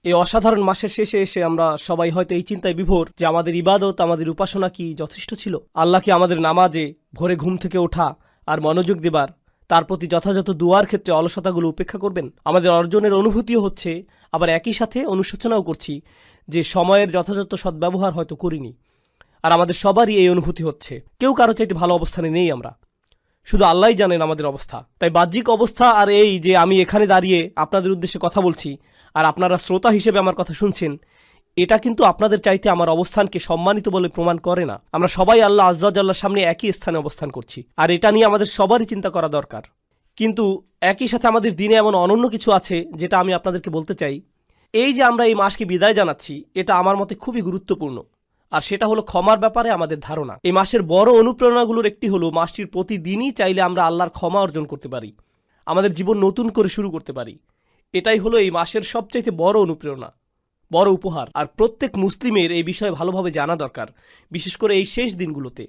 এই অসাধারণ মাসের শেষে এসে আমরা সবাই হয়তো এই চিন্তায় বিভোর যে আমাদের ইবাদত, আমাদের উপাসনা কি যথেষ্ট ছিল? আল্লাহ কি আমাদের নামাজে, ভোরে ঘুম থেকে ওঠা আর মনোযোগ দেবার, তার প্রতি যথাযথ দুয়ার ক্ষেত্রে অলসতাগুলো উপেক্ষা করবেন? আমাদের অর্জনের অনুভূতিও হচ্ছে, আবার একই সাথে অনুশোচনাও করছি যে সময়ের যথাযথ সদ্ব্যবহার হয়তো করিনি। আর আমাদের সবারই এই অনুভূতি হচ্ছে, কেউ কারো চাইতে ভালো অবস্থানে নেই আমরা, শুধু আল্লাহই জানেন আমাদের অবস্থা। তাই বাহ্যিক অবস্থা আর এই যে আমি এখানে দাঁড়িয়ে আপনাদের উদ্দেশ্যে কথা বলছি আর আপনারা শ্রোতা হিসেবে আমার কথা শুনছেন, এটা কিন্তু আপনাদের চাইতে আমার অবস্থানকে সম্মানিত বলে প্রমাণ করে না। আমরা সবাই আল্লাহ আজ্জা জাল্লার সামনে একই স্থানে অবস্থান করছি, আর এটা নিয়ে আমাদের সবারই চিন্তা করা দরকার। কিন্তু একই সাথে আমাদের দিনে এমন অনন্য কিছু আছে যেটা আমি আপনাদেরকে বলতে চাই। এই যে আমরা এই মাসকে বিদায় জানাচ্ছি, এটা আমার মতে খুবই গুরুত্বপূর্ণ। আর সেটা হলো ক্ষমার ব্যাপারে আমাদের ধারণা। এই মাসের বড় অনুপ্রেরণাগুলোর একটি হলো মাসটির প্রতিদিনই চাইলে আমরা আল্লাহর ক্ষমা অর্জন করতে পারি, আমাদের জীবন নতুন করে শুরু করতে পারি। এটাই হলো এই মাসের সবচাইতে বড় অনুপ্রেরণা, বড় উপহার। আর প্রত্যেক মুসলিমের এই বিষয়ে ভালোভাবে জানা দরকার, বিশেষ করে এই শেষ দিনগুলোতে।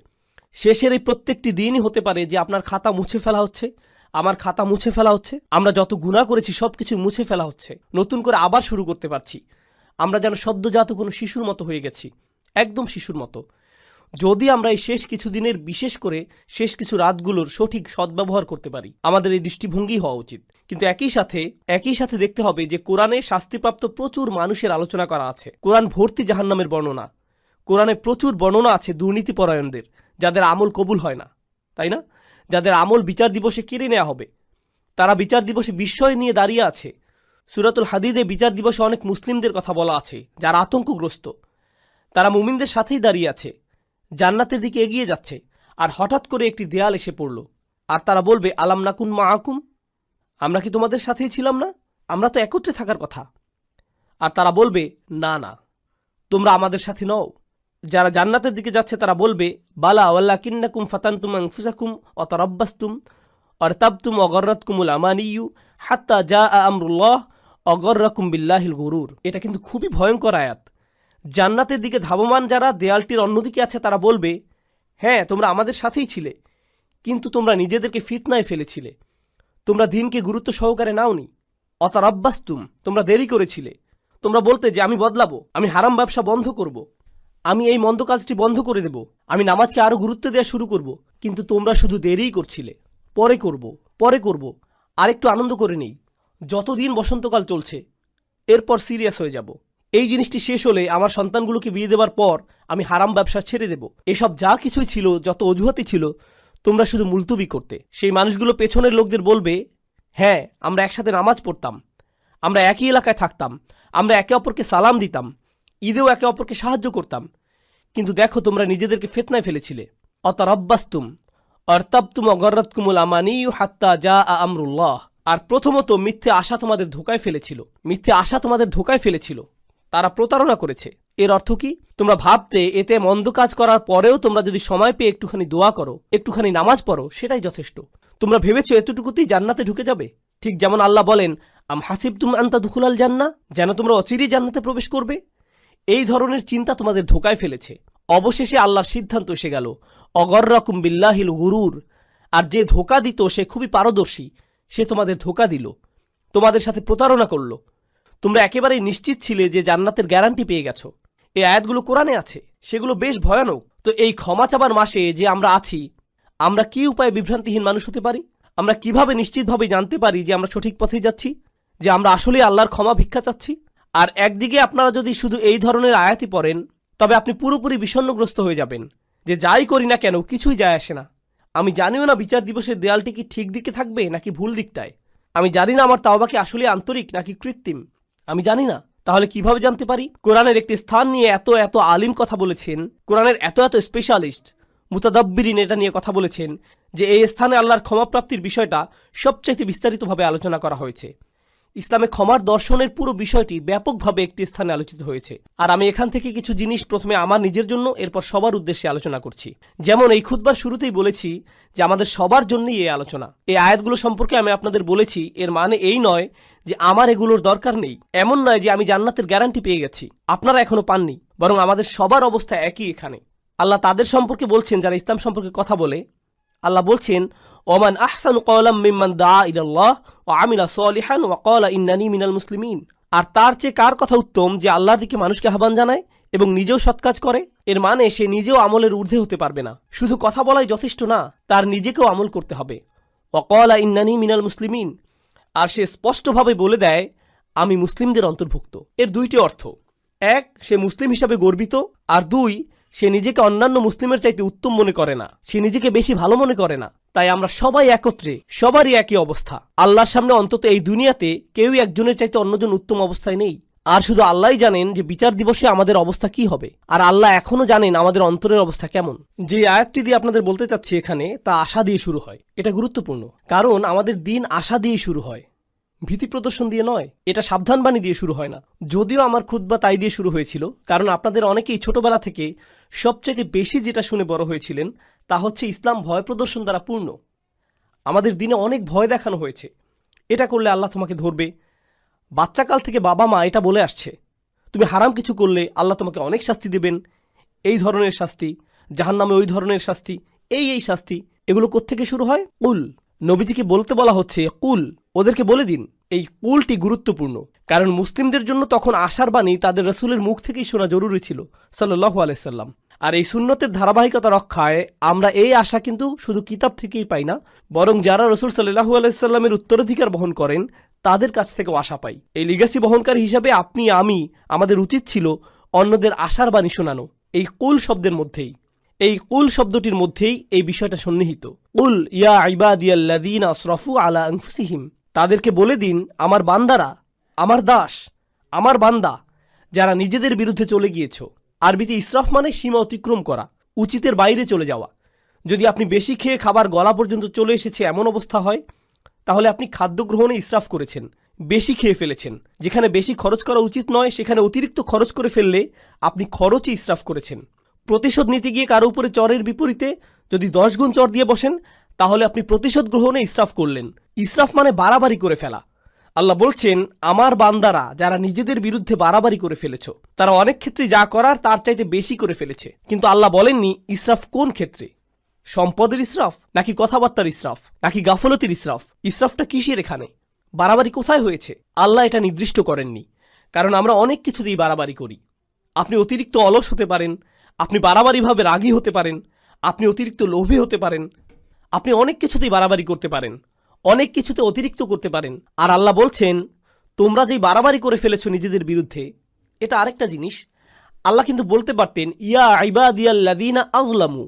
শেষের এই প্রত্যেকটি দিনই হতে পারে যে আপনার খাতা মুছে ফেলা হচ্ছে, আমার খাতা মুছে ফেলা হচ্ছে। আমরা যত গুনাহ করেছি সবকিছু মুছে ফেলা হচ্ছে, নতুন করে আবার শুরু করতে পারছি। আমরা যেন সদ্যজাত কোনো শিশুর মতো হয়ে গেছি, একদম শিশুর মতো। যদি আমরা এই শেষ কিছু দিনের, বিশেষ করে শেষ কিছু রাতগুলোর সঠিক সদ্ব্যবহার করতে পারি, আমাদের এই দৃষ্টিভঙ্গি হওয়া উচিত। কিন্তু একই সাথে দেখতে হবে যে কোরআনে শাস্তিপ্রাপ্ত প্রচুর মানুষের আলোচনা করা আছে। কোরআন ভর্তি জাহান্নামের বর্ণনা। কোরআনে প্রচুর বর্ণনা আছে দুর্নীতিপরায়ণদের, যাদের আমল কবুল হয় না, তাই না? যাদের আমল বিচার দিবসে কেড়ে নেওয়া হবে, তারা বিচার দিবসে বিস্ময় নিয়ে দাঁড়িয়ে আছে। সূরাতুল হাদিদে বিচার দিবসে অনেক মুসলিমদের কথা বলা আছে যারা আতঙ্কগ্রস্ত। তারা মুমিনদের সাথেই দাঁড়িয়ে আছে, জান্নাতের দিকে এগিয়ে যাচ্ছে, আর হঠাৎ করে একটি দেয়াল এসে পড়ল, আর তারা বলবে, আলাম নাকুন মাআকুম, আমরা কি তোমাদের সাথেই ছিলাম না? আমরা তো একত্রে থাকার কথা। আর তারা বলবে, না না, তোমরা আমাদের সাথে নও। যারা জান্নাতের দিকে যাচ্ছে তারা বলবে, বালা ওয়াল্লাকিন্নাকুম ফাতানতুম আনফুসাকুম ওয়া তারাব্বাসতুম ওয়ারতাবতুম ওয়া গাররাতকুমুল আমানিয়্যু হাত্তা জাআ আমরুল্লাহ ওয়া গাররাকুম বিল্লাহিল গুরুর। এটা কিন্তু খুবই ভয়ঙ্কর আয়াত। জান্নাতের দিকে ধাবমান যারা দেয়ালটির অন্যদিকে আছে তারা বলবে, হ্যাঁ তোমরা আমাদের সাথেই ছিলে, কিন্তু তোমরা নিজেদেরকে ফিতনায় ফেলেছিলে, তোমরা দিনকে গুরুত্ব সহকারে নাওনি। অতারাব্বাসতুম, তোমরা দেরি করেছিলে। তোমরা বলতে যে আমি বদলাবো, আমি হারাম ব্যবসা বন্ধ করব, আমি এই মন্দ কাজটি বন্ধ করে দেব, আমি নামাজকে আরও গুরুত্ব দেওয়া শুরু করব। কিন্তু তোমরা শুধু দেরিই করছিলে, পরে করব, আরেকটু আনন্দ করে নেই, যতদিন বসন্তকাল চলছে, এরপর সিরিয়াস হয়ে যাব। এই জিনিসটি শেষ হলে আমার সন্তানগুলোকে বিয়ে দেবার পর আমি হারাম ব্যবসা ছেড়ে দেব। এসব যা কিছুই ছিল, যত অজুহাতই ছিল, তোমরা শুধু মুলতুবি করতে। সেই মানুষগুলো পেছনের লোকদের বলবে, হ্যাঁ আমরা একসাথে নামাজ পড়তাম, আমরা একই এলাকায় থাকতাম, আমরা একে অপরকে সালাম দিতাম, ঈদেও একে অপরকে সাহায্য করতাম, কিন্তু দেখো তোমরা নিজেদেরকে ফিতনায় ফেলেছিলে। অতারাব্বাসতুম অর্তাবতুম অগররাতকুমুল আমানিয়্যু হাত্তা জাআ আমরুল্লাহ। আর প্রথমত মিথ্যে আশা তোমাদের ধোকায় ফেলেছিল, তারা প্রতারণা করেছে। এর অর্থ কি? তোমরা ভাবতে এতে মন্দ কাজ করার পরেও তোমরা যদি সময় পেয়ে একটুখানি দোয়া করো, একটুখানি নামাজ পড়ো, সেটাই যথেষ্ট। তোমরা ভেবেছো এতটুকুতেই জান্নাতে ঢুকে যাবে। ঠিক যেমন আল্লাহ বলেন, আম হাসিবতুম আন তাদখুলাল জান্নাহ, যেন তোমরা অচিরেই জান্নাতে প্রবেশ করবে। এই ধরনের চিন্তা তোমাদের ধোকায় ফেলেছে। অবশেষে আল্লাহর সিদ্ধান্ত এসে গেল, অগররাকুম বিল্লাহিল গুরুর। আর যে ধোকা দিত সে খুবই পারদর্শী, সে তোমাদের ধোকা দিল, তোমাদের সাথে প্রতারণা করল। তোমরা একেবারেই নিশ্চিত ছিলে যে জান্নাতের গ্যারান্টি পেয়ে গেছো। এই আয়াতগুলো কোরআনে আছে, সেগুলো বেশ ভয়ানক। তো এই ক্ষমা চাবার মাসে যে আমরা আছি, আমরা কি উপায়ে বিভ্রান্তিহীন মানুষ হতে পারি? আমরা কিভাবে নিশ্চিতভাবে জানতে পারি যে আমরা সঠিক পথে যাচ্ছি, যে আমরা আসলে আল্লাহর ক্ষমা ভিক্ষা চাচ্ছি? আর একদিকে আপনারা যদি শুধু এই ধরনের আয়াতই পড়েন, তবে আপনি পুরোপুরি বিষণ্ণগ্রস্ত হয়ে যাবেন যে যাই করি না কেন কিছুই যায় আসে না। আমি জানিও না বিচার দিবসের দেয়ালটি কি ঠিক দিকে থাকবে নাকি ভুল দিকটায়। আমি জানি না আমার তাওবা কি আসলে আন্তরিক নাকি কৃত্রিম। আমি জানি না। তাহলে কিভাবে জানতে পারি? কোরআনের একটি স্থান নিয়ে এত আলিম কথা বলেছেন, কোরআনের এত স্পেশালিস্ট মুতাদাব্বিরিন এটা নিয়ে কথা বলেছেন যে এই স্থানে আল্লাহর ক্ষমাপ্রাপ্তির বিষয়টা সবচাইতে বিস্তারিতভাবে আলোচনা করা হয়েছে। ইসলামে ক্ষমার দর্শনের পুরো বিষয়টি ব্যাপকভাবে একটি স্থানে আলোচিত হয়েছে। আর আমি এখান থেকে কিছু জিনিস প্রথমে আমার নিজের জন্য, এরপর সবার উদ্দেশ্যে আলোচনা করছি। যেমন এই খুতবার শুরুতেই বলেছি যে আমাদের সবার জন্যই এই আলোচনা। এই আয়াতগুলো সম্পর্কে আমি আপনাদের বলেছি, এর মানে এই নয় যে আমার এগুলোর দরকার নেই, এমন নয় যে আমি জান্নাতের গ্যারান্টি পেয়ে গেছি, আপনারা এখনো পাননি, বরং আমাদের সবার অবস্থা একই। এখানে আল্লাহ তাদের সম্পর্কে বলছেন যারা ইসলাম সম্পর্কে কথা বলে। আল্লাহ বলছেন, ওমান আহসানু কওলাম মিম্মান দাআ ইলাল্লাহ ওয়া আমিলা সলিহান ওয়া ক্বালা ইন্নানি মিনাল মুসলিমিন। আর তার চেয়ে কার কথা উত্তম যে আল্লাহর দিকে মানুষকে আহ্বান জানায় এবং নিজেও সৎ কাজ করে? এর মানে সে নিজেও আমলের ঊর্ধ্বে হতে পারবে না। শুধু কথা বলাই যথেষ্ট না, তার নিজেকেও আমল করতে হবে। ওয়াকালা ইন্নানি মিনাল মুসলিমিন, আর সে স্পষ্টভাবে বলে দেয় আমি মুসলিমদের অন্তর্ভুক্ত। এর দুইটি অর্থ, এক, সে মুসলিম হিসাবে গর্বিত, আর দুই, সে নিজেকে অন্যান্য মুসলিমের চাইতে উত্তম মনে করে না, সে নিজেকে বেশি ভালো মনে করে না। তাই আমরা সবাই একত্রে, সবারই একই অবস্থা। আল্লাহর সামনে অন্তত এই দুনিয়াতে কেউই একজনের চাইতে অন্যজন উত্তম অবস্থায় নেই। আর শুধু আল্লাহই জানেন যে বিচার দিবসে আমাদের অবস্থা কি হবে, আর আল্লাহ এখনো জানেন আমাদের অন্তরের অবস্থা কেমন। যে আয়াতটি দিয়ে আপনাদের বলতে চাচ্ছি এখানে, তা আশা দিয়ে শুরু হয়। এটা গুরুত্বপূর্ণ, কারণ আমাদের দিন আশা দিয়ে শুরু হয়, ভীতি প্রদর্শন দিয়ে নয়। এটা সাবধানবাণী দিয়ে শুরু হয় না। যদিও আমার খুতবা তাই দিয়ে শুরু হয়েছিল, কারণ আপনাদের অনেকেই ছোটবেলা থেকে সবচেয়ে বেশি যেটা শুনে বড় হয়েছিলেন তা হচ্ছে ইসলাম ভয় প্রদর্শন দ্বারা পূর্ণ। আমাদের দিনে অনেক ভয় দেখানো হয়েছে, এটা করলে আল্লাহ তোমাকে ধরবে। বাচ্চাকাল থেকে বাবা মা এটা বলে আসছে, তুমি হারাম কিছু করলে আল্লাহ তোমাকে অনেক শাস্তি দেবেন, এই ধরনের শাস্তি, জাহান্নামে ওই ধরনের শাস্তি, এই শাস্তি। এগুলো কোত্থেকে শুরু হয়? কুল। নবীজিকে বলতে বলা হচ্ছে কুল, ওদেরকে বলে দিন। এই কুলটি গুরুত্বপূর্ণ, কারণ মুসলিমদের জন্য তখন আশার বাণী তাদের রাসূলের মুখ থেকেই শোনা জরুরি ছিল, সাল্লাল্লাহু আলাইহি সাল্লাম। আর এই সুন্নতের ধারাবাহিকতা রক্ষায় আমরা এই আশা কিন্তু শুধু কিতাব থেকেই পাই না, বরং যারা রাসূল সাল্লাল্লাহু আলাইহি সাল্লামের উত্তরাধিকার বহন করেন তাদের কাছ থেকেও আশা পাই। এই লিগ্যাসি বহনকারী হিসাবে আপনি আমি, আমাদের উচিত ছিল অন্যদের আশার বাণী শোনানো। এই কুল শব্দের মধ্যেই, এই কুল শব্দটির মধ্যেই এই বিষয়টা সন্নিহিত। কুল ইয়া ইবাদিয়াল্লাযীনা আসরাফু আলা আনফুসিহিম, তাদেরকে বলে দিন আমার বান্দারা, আমার দাস, আমার বান্দা যারা নিজেদের বিরুদ্ধে চলে গিয়েছ। আরবিতে ইসরাফ মানে সীমা অতিক্রম করা, উচিতের বাইরে চলে যাওয়া। যদি আপনি বেশি খেয়ে খাবার গলা পর্যন্ত চলে এসেছে এমন অবস্থা হয়, তাহলে আপনি খাদ্য গ্রহণে ইসরাফ করেছেন, বেশি খেয়ে ফেলেছেন। যেখানে বেশি খরচ করা উচিত নয় সেখানে অতিরিক্ত খরচ করে ফেললে আপনি খরচই ইসরাফ করেছেন। প্রতিশোধ নিতে গিয়ে কারো উপরে চরের বিপরীতে যদি 10 গুণ চর দিয়ে বসেন, তাহলে আপনি প্রতিশোধ গ্রহণে ইসরাফ করলেন। ইসরাফ মানে বাড়াবাড়ি করে ফেলা। আল্লাহ বলছেন আমার বান্দারা যারা নিজেদের বিরুদ্ধে বাড়াবাড়ি করে ফেলেছ, তারা অনেক ক্ষেত্রে যা করার তার চাইতে বেশি করে ফেলেছে। কিন্তু আল্লাহ বলেননি ইসরাফ কোন ক্ষেত্রে, সম্পদের ইসরাফ নাকি কথাবার্তার ইসরাফ নাকি গাফলতির ইসরাফ। ইসরাফটা কিসের এখানে, বাড়াবাড়ি কোথায় হয়েছে? আল্লাহ এটা নির্দিষ্ট করেননি, কারণ আমরা অনেক কিছুতেই বাড়াবাড়ি করি। আপনি অতিরিক্ত অলস হতে পারেন, আপনি বাড়াবাড়িভাবে রাগী হতে পারেন, আপনি অতিরিক্ত লোভী হতে পারেন, আপনি অনেক কিছুতেই বাড়াবাড়ি করতে পারেন, অনেক কিছুতে অতিরিক্ত করতে পারেন। আর আল্লাহ বলছেন তোমরা যেই বাড়াবাড়ি করে ফেলেছ নিজেদের বিরুদ্ধে, এটা আরেকটা জিনিস। আল্লাহ কিন্তু বলতে পারতেন ইয়া ইবাদিয়াল্লাযীনা আযলামু,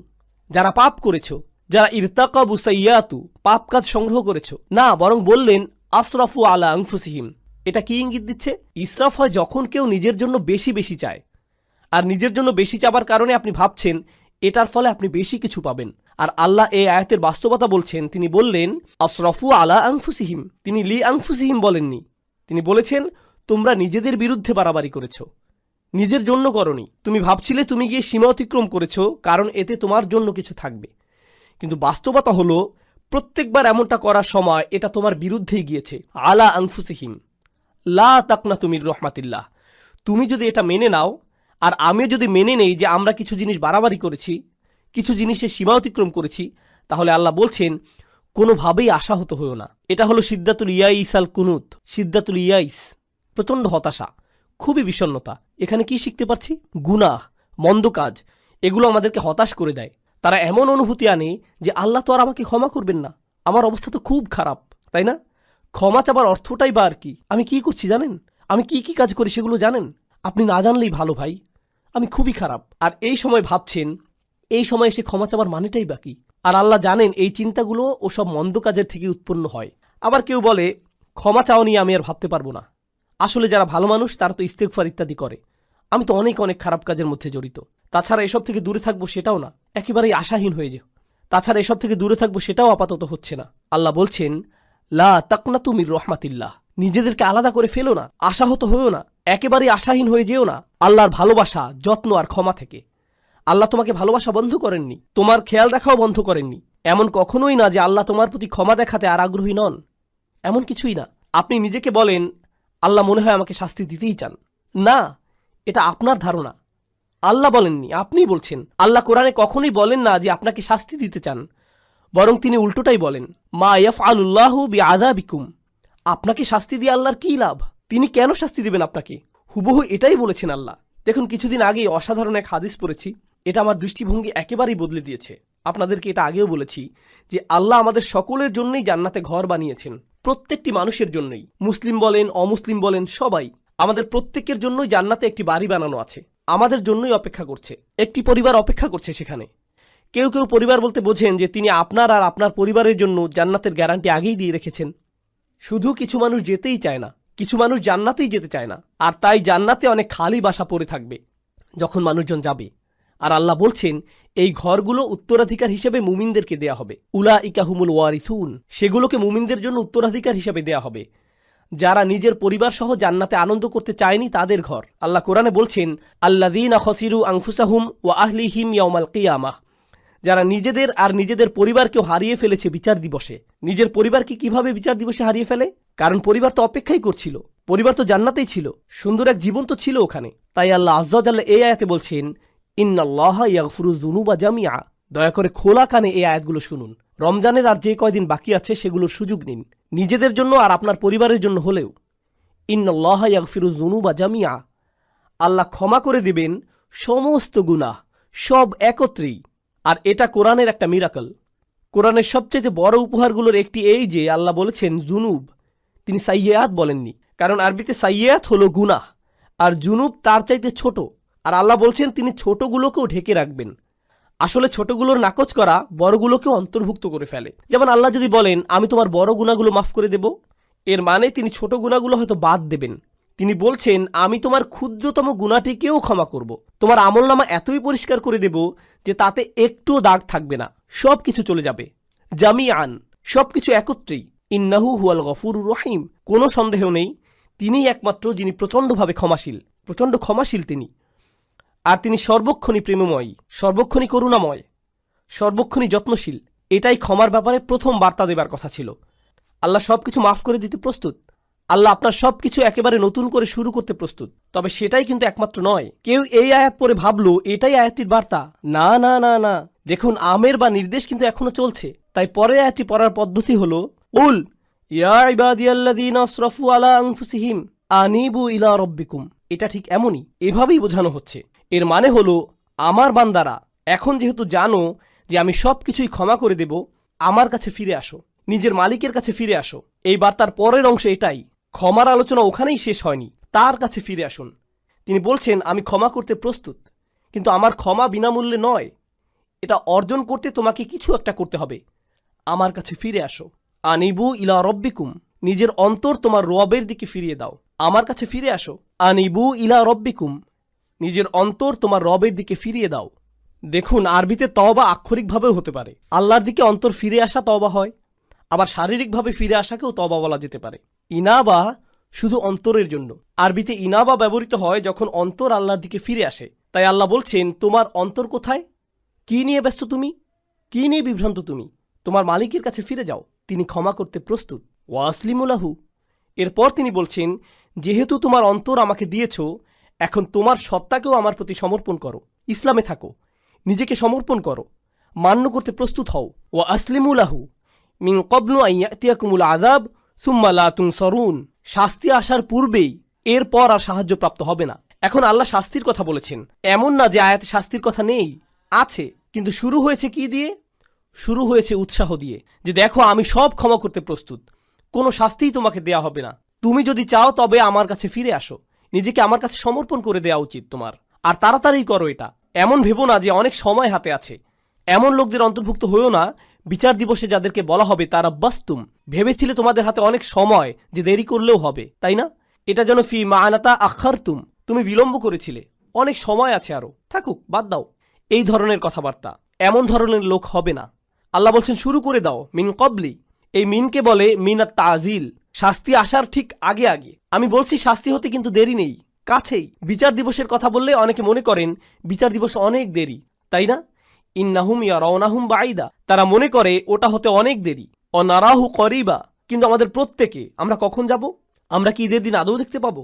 যারা পাপ করেছো, যারা ইরতাকাবু সাইয়াতু, পাপ কাজ সংগ্রহ করেছো। না, বরং বললেন আসরাফু আলা আনফুসিহিম। এটা কি ইঙ্গিত দিচ্ছে? ইসরাফ হয় যখন কেউ নিজের জন্য বেশি বেশি চায়, আর নিজের জন্য বেশি চাবার কারণে আপনি ভাবছেন এটার ফলে আপনি বেশি কিছু পাবেন। আর আল্লাহ এই আয়াতের বাস্তবতা বলছেন, তিনি বললেন আসরাফু আলা আনফুসিহিম, তিনি লি আনফুসিহিম বলেননি। তিনি বলেছেন তোমরা নিজেদের বিরুদ্ধে বাড়াবাড়ি করেছো, নিজের জন্য করনি। তুমি ভাবছিলে তুমি গিয়ে সীমা অতিক্রম করেছো কারণ এতে তোমার জন্য কিছু থাকবে, কিন্তু বাস্তবতা হলো প্রত্যেকবার এমনটা করার সময় এটা তোমার বিরুদ্ধেই গিয়েছে। আলা আনফুসিহিম লা তাকনাতু মির রাহমাতিল্লাহ। তুমি যদি এটা মেনে নাও, আর আমি যদি মেনে নেই যে আমরা কিছু জিনিস বাড়াবাড়ি করেছি, কিছু জিনিসের সীমা অতিক্রম করেছি, তাহলে আল্লাহ বলছেন কোনোভাবেই আশাহত হইও না। এটা হলো সিদ্দাতুল ইয়াইস আল কুনুত। সিদ্দাতুল ইয়াইস, প্রচণ্ড হতাশা, খুবই বিষণ্ণতা। এখানে কি শিখতে পারছি? গুনাহ, মন্দ কাজ, এগুলো আমাদেরকে হতাশ করে দেয়। তারা এমন অনুভূতি আনে যে আল্লাহ তো আর আমাকে ক্ষমা করবেন না, আমার অবস্থা তো খুব খারাপ, তাই না? ক্ষমা চাবার অর্থটাই বা আর কি? আমি কি করছি জানেন? আমি কি কি কাজ করি সেগুলো জানেন? আপনি না জানলেই ভালো ভাই, আমি খুবই খারাপ। আর এই সময় ভাবছেন এই সময় এসে ক্ষমা চাবার মানেটাই বাকি। আর আল্লাহ জানেন এই চিন্তাগুলো ওসব মন্দ কাজের থেকে উৎপন্ন হয়। আবার কেউ বলে ক্ষমা চাও নিয়ে আমি আর ভাবতে পারবো না। আসলে যারা ভালো মানুষ তারা তো ইস্তেগফার ইত্যাদি করে, আমি তো অনেক অনেক খারাপ কাজের মধ্যে জড়িত। তাছাড়া এসব থেকে দূরে থাকবো সেটাও না, একেবারেই আশাহীন হয়ে যাও। তাছাড়া এসব থেকে দূরে থাকবো সেটাও আপাতত হচ্ছে না। আল্লাহ বলছেন লা তাকনাতু মির রাহমাতিল্লাহ, নিজেদেরকে আলাদা করে ফেলো না, আশাহত হয়েও না, একেবারেই আশাহীন হয়ে যেও না আল্লাহর ভালোবাসা, যত্ন আর ক্ষমা থেকে। আল্লাহ তোমাকে ভালোবাসা বন্ধ করেননি, তোমার খেয়াল রাখাও বন্ধ করেননি। এমন কখনোই না যে আল্লাহ তোমার প্রতি ক্ষমা দেখাতে আর আগ্রহী নন, এমন কিছুই না। আপনি নিজেকে বলেন আল্লাহ মনে হয় আমাকে শাস্তি দিতেই চান। না, এটা আপনার ধারণা, আল্লাহ বলেননি, আপনিই বলছেন। আল্লাহ কোরআনে কখনোই বলেন না যে আপনাকে শাস্তি দিতে চান, বরং তিনি উল্টোটাই বলেন মা ইয়াফআলুল্লাহু বিআযাবিকুম, আপনাকে শাস্তি দিয়ে আল্লাহর কী লাভ? তিনি কেন শাস্তি দিবেন আপনাকে? হুবহু এটাই বলেছেন আল্লাহ। দেখুন, কিছুদিন আগেই অসাধারণ এক হাদিস পড়েছি, এটা আমার দৃষ্টিভঙ্গি একেবারেই বদলে দিয়েছে। আপনাদেরকে এটা আগেও বলেছি যে আল্লাহ আমাদের সকলের জন্যই জান্নাতে ঘর বানিয়েছেন, প্রত্যেকটি মানুষের জন্যই, মুসলিম বলেন অমুসলিম বলেন সবাই, আমাদের প্রত্যেকের জন্যই জান্নাতে একটি বাড়ি বানানো আছে, আমাদের জন্যই অপেক্ষা করছে, একটি পরিবার অপেক্ষা করছে সেখানে। কেউ কেউ পরিবার বলতে বোঝেন যে তিনি আপনার আর আপনার পরিবারের জন্য জান্নাতের গ্যারান্টি আগেই দিয়ে রেখেছেন। শুধু কিছু মানুষ যেতেই চায় না, কিছু মানুষ জান্নাতেই যেতে চায় না, আর তাই জান্নাতে অনেক খালি বাসা পড়ে থাকবে যখন মানুষজন যাবে। আর আল্লাহ বলছেন এই ঘরগুলো উত্তরাধিকার হিসেবে মুমিনদেরকে দেয়া হবে। উলাইকা হুমুল ওয়ারিসুন, সেগুলোকে মুমিনদের জন্য উত্তরাধিকার হিসেবে দেয়া হবে। যারা নিজের পরিবার সহ জান্নাতে আনন্দ করতে চায়নি তাদের ঘর। আল্লাহ কোরআনে বলছেন আল্লাযীনা খাসিরু আনফুসাহুম ওয়া আহলিহিম ইয়াওমাল কিয়ামাহ, যারা নিজেদের আর নিজেদের পরিবারকেও হারিয়ে ফেলেছে বিচার দিবসে। নিজের পরিবারকে কিভাবে বিচার দিবসে হারিয়ে ফেলে? কারণ পরিবার তো অপেক্ষাই করছিল, পরিবার তো জান্নাতেই ছিল, সুন্দর এক জীবন তো ছিল ওখানে। তাই আল্লাহ আযজা ওয়া জাল্লা এই আয়াতে বলছেন ইন্নাল্লাহা ইয়াগফিরুয যুনুবা জামিআ। দয়া করে খোলা কানে এই আয়াতগুলো শুনুন। রমজানের আর যে কয়দিন বাকি আছে সেগুলোর সুযোগ নিন, নিজেদের জন্য আর আপনার পরিবারের জন্য হলেও। ইন্নাল্লাহা ইয়াগফিরুয যুনুবা জামিআ, আল্লাহ ক্ষমা করে দিবেন সমস্ত গুনাহ, সব একত্রেই। আর এটা কোরআনের একটা মিরাকল। কোরআনের সবচেয়ে বড় উপহারগুলোর একটি এই যে আল্লাহ বলেছেন জুনুব, তিনি সাইয়্যাত বলেননি। কারণ আরবিতে সাইয়্যাত হলো গুনাহ, আর জুনুব তার চাইতে ছোট। আর আল্লাহ বলছেন তিনি ছোটগুলোকেও ঢেকে রাখবেন। আসলে ছোটগুলোর নাকচ করা বড়গুলোকেও অন্তর্ভুক্ত করে ফেলে। যেমন আল্লাহ যদি বলেন আমি তোমার বড় গুনাহগুলো মাফ করে দেব, এর মানে তিনি ছোট গুনাহগুলো হয়তো বাদ দেবেন। তিনি বলছেন আমি তোমার ক্ষুদ্রতম গুনাহটিকেও ক্ষমা করব, তোমার আমলনামা এতই পরিষ্কার করে দেব যে তাতে একটুও দাগ থাকবে না, সব কিছু চলে যাবে। জামিআন, সবকিছু একত্রেই। ইন্নাহু হুয়াল গফুরুর রহিম, কোনো সন্দেহ নেই তিনিই একমাত্র যিনি প্রচণ্ডভাবে ক্ষমাশীল, প্রচণ্ড ক্ষমাশীল তিনি। আর তিনি সর্বক্ষণই প্রেমময়ী, সর্বক্ষণই করুণাময়, সর্বক্ষণই যত্নশীল। এটাই ক্ষমার ব্যাপারে প্রথম বার্তা দেবার কথা ছিল। আল্লাহ সবকিছু মাফ করে দিতে প্রস্তুত। আল্লাহ আপনার সবকিছু একেবারে নতুন করে শুরু করতে প্রস্তুত। তবে সেটাই কিন্তু একমাত্র নয়। কেউ এই আয়াত পড়ে ভাবলো এটাই আয়াতটির বার্তা। না না না না, দেখুন আমের বা নির্দেশ কিন্তু এখনো চলছে। তাই পরে আয়াতটি পড়ার পদ্ধতি হলো উল ইয়া ইবাদিয়াল্লাযীনা আসরাফু আলা আনফুসিহিম আনিবু ইলা রাব্বিকুম। এটা ঠিক এমনই, এভাবেই বোঝানো হচ্ছে। এর মানে হলো আমার বান্দারা, এখন যেহেতু জানো যে আমি সব কিছুই ক্ষমা করে দেব, আমার কাছে ফিরে আসো, নিজের মালিকের কাছে ফিরে আসো। এই বার্তার পরের অংশে এটাই। ক্ষমার আলোচনা ওখানেই শেষ হয়নি, তার কাছে ফিরে আসুন। তিনি বলছেন আমি ক্ষমা করতে প্রস্তুত, কিন্তু আমার ক্ষমা বিনামূল্যে নয়, এটা অর্জন করতে তোমাকে কিছু একটা করতে হবে। আমার কাছে ফিরে আসো। আনিবু ইলা রব্বিকুম, নিজের অন্তর তোমার রবের দিকে ফিরিয়ে দাও। আমার কাছে ফিরে আসো। আনিবু ইলা রব্বিকুম, নিজের অন্তর তোমার রবের দিকে ফিরিয়ে দাও। দেখুন আরবিতে তওবা আক্ষরিকভাবেও হতে পারে, আল্লাহর দিকে অন্তর ফিরে আসা তওবা হয়, আবার শারীরিকভাবে ফিরে আসাকেও তওবা বলা যেতে পারে। ইনাবা শুধু অন্তরের জন্য। আরবিতে ইনাবা ব্যবহৃত হয় যখন অন্তর আল্লাহর দিকে ফিরে আসে। তাই আল্লাহ বলছেন তোমার অন্তর কোথায়, কি নিয়ে ব্যস্ত তুমি, কি নিয়ে বিভ্রান্ত তুমি? তোমার মালিকের কাছে ফিরে যাও, তিনি ক্ষমা করতে প্রস্তুত। ওয়াসলিমুলাহু, এরপর তিনি বলছেন যেহেতু তোমার অন্তর আমাকে দিয়েছ, এখন তোমার সত্তাকেও আমার প্রতি সমর্পণ করো, ইসলামে থাকো, নিজেকে সমর্পণ করো, মান্য করতে প্রস্তুত হও। ওয়া আসলিমুলাহু মিন ক্বাবলু আন ইয়াতিয়াকুমুল আযাব সুম্মা লা তুনসারুন, শাস্তি আসার পূর্বেই এরপর আর সাহায্য প্রাপ্ত হবে না। এখন আল্লাহ শাস্তির কথা বলেছেন, এমন না যে আয়াতে শাস্তির কথা নেই, আছে, কিন্তু শুরু হয়েছে কি দিয়ে? শুরু হয়েছে উৎসাহ দিয়ে, যে দেখো আমি সব ক্ষমা করতে প্রস্তুত, কোনো শাস্তিই তোমাকে দেয়া হবে না। তুমি যদি চাও তবে আমার কাছে ফিরে আসো, নিজেকে আমার কাছে সমর্পণ করে দেওয়া উচিত তোমার, আর তাড়াতাড়ি করো এটা। এমন ভেবো না যে অনেক সময় হাতে আছে, এমন লোকদের অন্তর্ভুক্ত হয়েও না বিচার দিবসে যাদেরকে বলা হবে তারা বাস্তুম, ভেবেছিলে তোমাদের হাতে অনেক সময় যে দেরি করলেও হবে, তাই না? এটা যেন ফি মানাতা আখারতুম, তুমি বিলম্ব করেছিলে, অনেক সময় আছে আরো, থাকুক, বাদ দাও। এই ধরনের কথাবার্তা, এমন ধরনের লোক হবে না। আল্লাহ বলছেন শুরু করে দাও মিন কবলি। এই মিনকে বলে মিনাত তাজিল, শাস্তি আসার ঠিক আগে আগে। আমি বলছি শাস্তি হতে কিন্তু দেরি নেই, কাছেই। বিচার দিবসের কথা বললে অনেকে মনে করেন বিচার দিবস অনেক দেরি, তাই না? ইন্নাহুম ইয়ারাউনাহুম বাঈদা, তারা মনে করে ওটা হতে অনেক দেরি। অনারাহু করিবা, কিন্তু আমাদের প্রত্যেকে আমরা কখন যাব? আমরা কি ঈদের দিন আদৌ দেখতে পাবো?